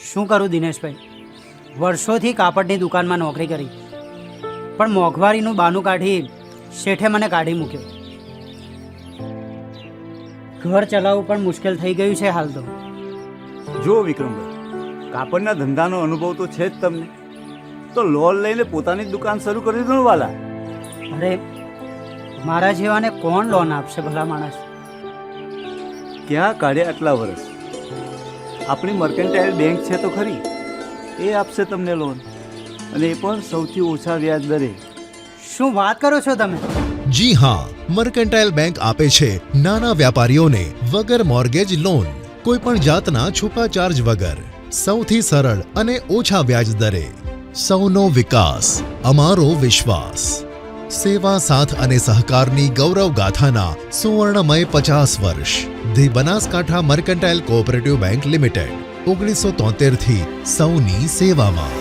શું કરું દિનેશભાઈ, વર્ષોથી કાપડની દુકાનમાં નોકરી કરી, પણ મોંઘવારીનું બાનું કાઢી શેઠે મને કાઢી મૂક્યો. ઘર ચલાવવું પણ મુશ્કેલ થઈ ગયું છે હાલ તો. જો વિક્રમભાઈ, કાપડના ધંધાનો અનુભવ તો છે જ તમને, તો લોન લઈને પોતાની જ દુકાન શરૂ કરી દો ને વાલા. અરે મારા જેવાને કોણ લોન આપશે ભલા માણસ? ક્યાં કાઢ્યા આટલા વર્ષ? આપણી મર્કેન્ટાઇલ બેંક છે તો ખરી, એ આપશે તમને લોન, અને એ પણ સૌથી ઓછા વ્યાજ દરે. શું વાત કરો છો તમે? જી હા, મર્કેન્ટાઇલ બેંક આપે છે નાના વ્યાપારીઓને વગર મોર્ગેજ લોન, કોઈ પણ જાતના છુપા ચાર્જ વગર, સૌથી સરળ અને ઓછા વ્યાજ દરે. સૌનો વિકાસ, અમારો વિશ્વાસ. સેવા, સાથ અને સહકારની ગૌરવ ગાથાના સુવર્ણમય 50 વર્ષ. The Banaskantha mercantile cooperative bank limited, 1973 થી સૌની સેવામાં.